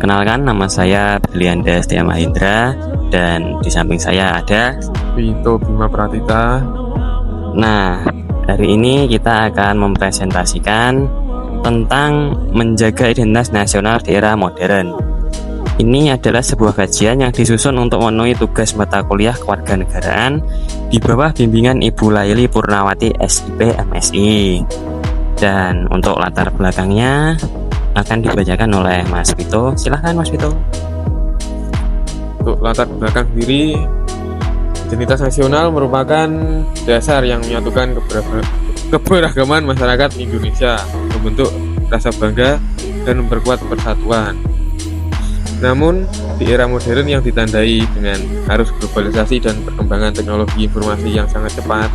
Perkenalkan, nama saya Berlianda Setia Mahendra dan di samping saya ada Vito Bima Pratita. Nah, hari ini kita akan mempresentasikan tentang menjaga identitas nasional di era modern. Ini adalah sebuah kajian yang disusun untuk memenuhi tugas mata kuliah kewarganegaraan di bawah bimbingan Ibu Laili Purnawati SIP MSI. Dan untuk latar belakangnya akan dibacakan oleh Mas Vito. Silahkan Mas Vito. Untuk latar belakang sendiri, identitas nasional merupakan dasar yang menyatukan keberagaman masyarakat Indonesia, membentuk rasa bangga dan memperkuat persatuan. Namun, di era modern yang ditandai dengan arus globalisasi dan perkembangan teknologi informasi yang sangat cepat,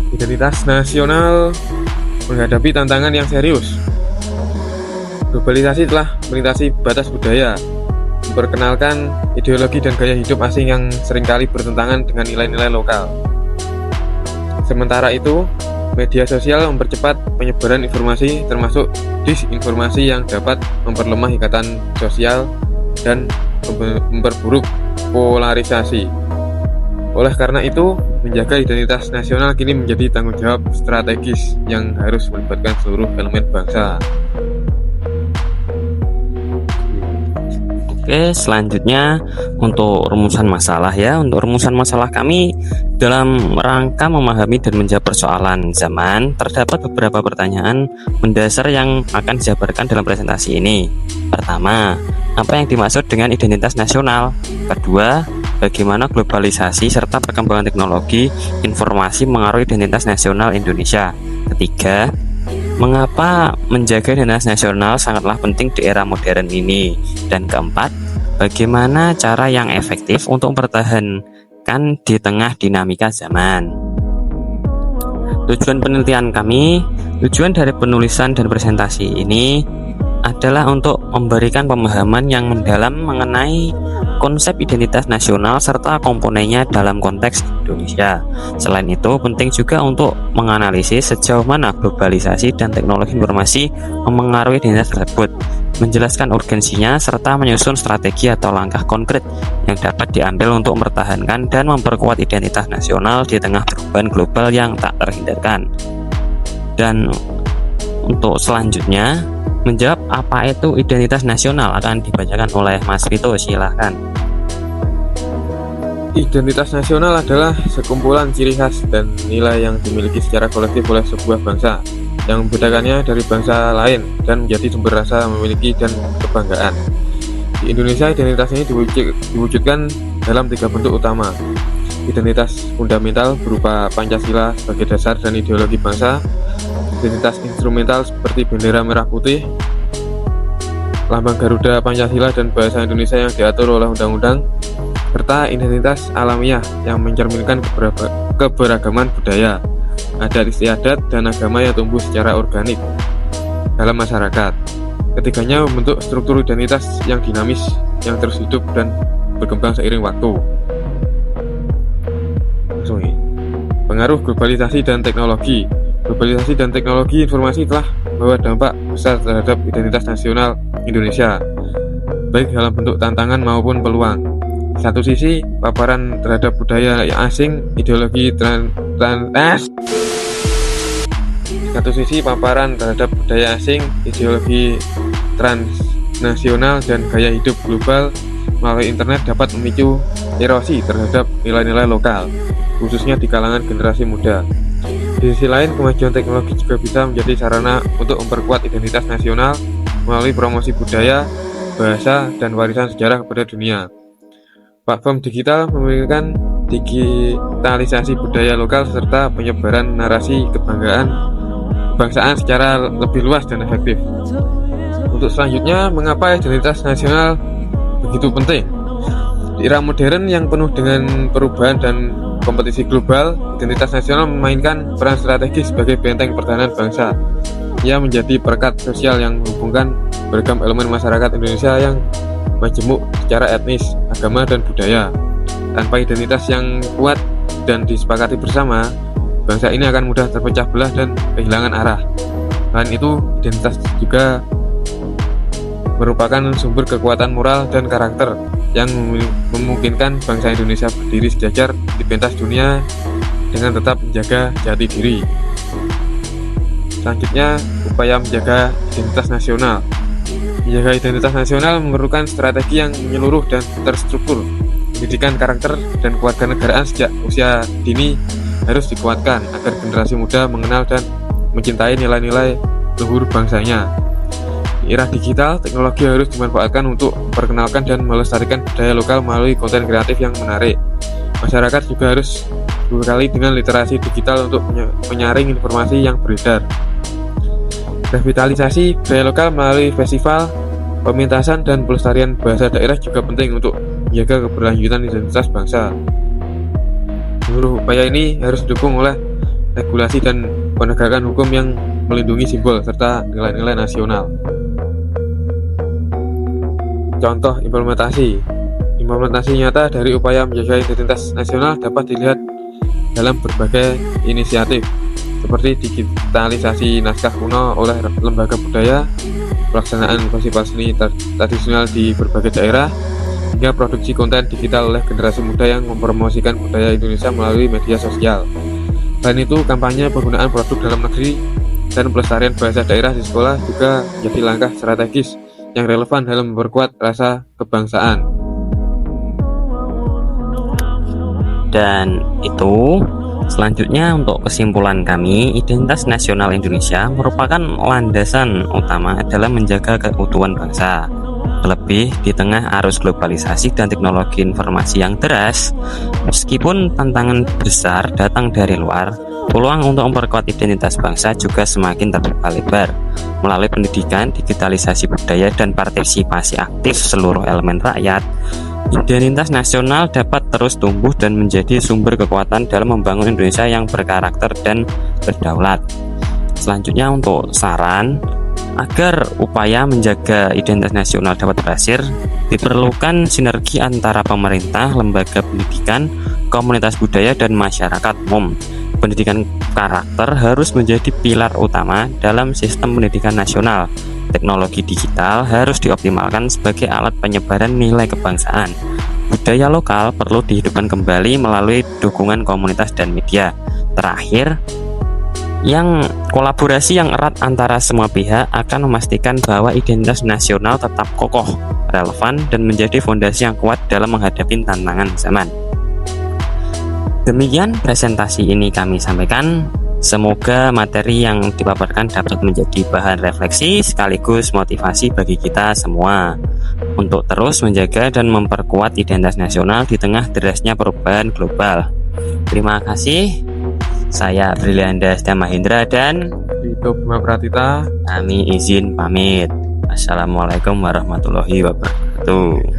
identitas nasional menghadapi tantangan yang serius. Globalisasi telah melintasi batas budaya, memperkenalkan ideologi dan gaya hidup asing yang seringkali bertentangan dengan nilai-nilai lokal. Sementara itu, media sosial mempercepat penyebaran informasi termasuk disinformasi yang dapat memperlemah ikatan sosial dan memperburuk polarisasi. Oleh karena itu, menjaga identitas nasional kini menjadi tanggung jawab strategis yang harus melibatkan seluruh elemen bangsa. Oke, selanjutnya untuk rumusan masalah ya. Untuk rumusan masalah kami dalam rangka memahami dan menjawab persoalan zaman, terdapat beberapa pertanyaan mendasar yang akan dijabarkan dalam presentasi ini. Pertama, apa yang dimaksud dengan identitas nasional? Kedua, bagaimana globalisasi serta perkembangan teknologi informasi mengaruhi identitas nasional Indonesia? Ketiga, mengapa menjaga identitas nasional sangatlah penting di era modern ini? Dan keempat, bagaimana cara yang efektif untuk mempertahankan di tengah dinamika zaman? Tujuan penelitian kami, tujuan dari penulisan dan presentasi ini adalah untuk memberikan pemahaman yang mendalam mengenai konsep identitas nasional serta komponennya dalam konteks Indonesia. Selain itu, penting juga untuk menganalisis sejauh mana globalisasi dan teknologi informasi memengaruhi identitas tersebut, menjelaskan urgensinya, serta menyusun strategi atau langkah konkret yang dapat diambil untuk mempertahankan dan memperkuat identitas nasional di tengah perubahan global yang tak terhindarkan. Dan untuk selanjutnya, menjawab apa itu identitas nasional akan dibacakan oleh Mas Vito. Silahkan. Identitas nasional adalah sekumpulan ciri khas dan nilai yang dimiliki secara kolektif oleh sebuah bangsa yang membedakannya dari bangsa lain dan menjadi sumber rasa memiliki dan kebanggaan. Di Indonesia, identitas ini diwujudkan dalam 3 bentuk utama. Identitas fundamental berupa Pancasila sebagai dasar dan ideologi bangsa, identitas instrumental seperti bendera merah putih, lambang Garuda Pancasila dan bahasa Indonesia yang diatur oleh undang-undang, serta identitas alamiah yang mencerminkan keberagaman budaya, adat istiadat, dan agama yang tumbuh secara organik dalam masyarakat. Ketiganya membentuk struktur identitas yang dinamis, yang terus hidup dan berkembang seiring waktu. Pengaruh globalisasi dan teknologi. Globalisasi dan teknologi informasi telah membawa dampak besar terhadap identitas nasional Indonesia, baik dalam bentuk tantangan maupun peluang. Di satu sisi, paparan terhadap budaya asing, ideologi transnasional dan gaya hidup global melalui internet dapat memicu erosi terhadap nilai-nilai lokal, khususnya di kalangan generasi muda. Di sisi lain, kemajuan teknologi juga bisa menjadi sarana untuk memperkuat identitas nasional melalui promosi budaya, bahasa, dan warisan sejarah kepada dunia. Platform digital memungkinkan digitalisasi budaya lokal serta penyebaran narasi kebangsaan secara lebih luas dan efektif. Untuk selanjutnya, mengapa identitas nasional begitu penting? Di era modern yang penuh dengan perubahan dan kompetisi global, identitas nasional memainkan peran strategis sebagai benteng pertahanan bangsa. Ia menjadi perekat sosial yang menghubungkan beragam elemen masyarakat Indonesia yang majemuk secara etnis, agama, dan budaya. Tanpa identitas yang kuat dan disepakati bersama, bangsa ini akan mudah terpecah belah dan kehilangan arah. Selain itu, identitas juga merupakan sumber kekuatan moral dan karakter yang memungkinkan bangsa Indonesia berdiri sejajar di pentas dunia dengan tetap menjaga jati diri. Selanjutnya, upaya menjaga identitas nasional. Menjaga identitas nasional memerlukan strategi yang menyeluruh dan terstruktur. Pendidikan karakter dan kewarganegaraan sejak usia dini harus dikuatkan agar generasi muda mengenal dan mencintai nilai-nilai luhur bangsanya. Di era digital, teknologi harus dimanfaatkan untuk memperkenalkan dan melestarikan budaya lokal melalui konten kreatif yang menarik. Masyarakat juga harus berbekali dengan literasi digital untuk menyaring informasi yang beredar. Revitalisasi budaya lokal melalui festival, pementasan, dan pelestarian bahasa daerah juga penting untuk menjaga keberlanjutan identitas bangsa. Seluruh upaya ini harus didukung oleh regulasi dan penegakan hukum yang melindungi simbol serta nilai-nilai nasional. Contoh implementasi nyata dari upaya menjaga identitas nasional dapat dilihat dalam berbagai inisiatif seperti digitalisasi naskah kuno oleh lembaga budaya, pelaksanaan festival seni tradisional di berbagai daerah, hingga produksi konten digital oleh generasi muda yang mempromosikan budaya Indonesia melalui media sosial. Selain itu, kampanye penggunaan produk dalam negeri dan pelestarian bahasa daerah di sekolah juga menjadi langkah strategis yang relevan dalam memperkuat rasa kebangsaan. Dan itu selanjutnya untuk kesimpulan kami, identitas nasional Indonesia merupakan landasan utama dalam menjaga keutuhan bangsa. Terlebih di tengah arus globalisasi dan teknologi informasi yang deras, meskipun tantangan besar datang dari luar, peluang untuk memperkuat identitas bangsa juga semakin terbuka lebar. Melalui pendidikan, digitalisasi budaya, dan partisipasi aktif seluruh elemen rakyat, identitas nasional dapat terus tumbuh dan menjadi sumber kekuatan dalam membangun Indonesia yang berkarakter dan berdaulat. Selanjutnya untuk saran, agar upaya menjaga identitas nasional dapat berhasil, diperlukan sinergi antara pemerintah, lembaga pendidikan, komunitas budaya, dan masyarakat umum. Pendidikan karakter harus menjadi pilar utama dalam sistem pendidikan nasional. Teknologi digital harus dioptimalkan sebagai alat penyebaran nilai kebangsaan. Budaya lokal perlu dihidupkan kembali melalui dukungan komunitas dan media. Terakhir, kolaborasi yang erat antara semua pihak akan memastikan bahwa identitas nasional tetap kokoh, relevan, dan menjadi fondasi yang kuat dalam menghadapi tantangan zaman. Demikian presentasi ini kami sampaikan. Semoga materi yang dipaparkan dapat menjadi bahan refleksi sekaligus motivasi bagi kita semua untuk terus menjaga dan memperkuat identitas nasional di tengah derasnya perubahan global. Terima kasih. Saya Brilianda Setia Mahendra dan Itu Bima Pratita. kami izin pamit. Assalamualaikum warahmatullahi wabarakatuh.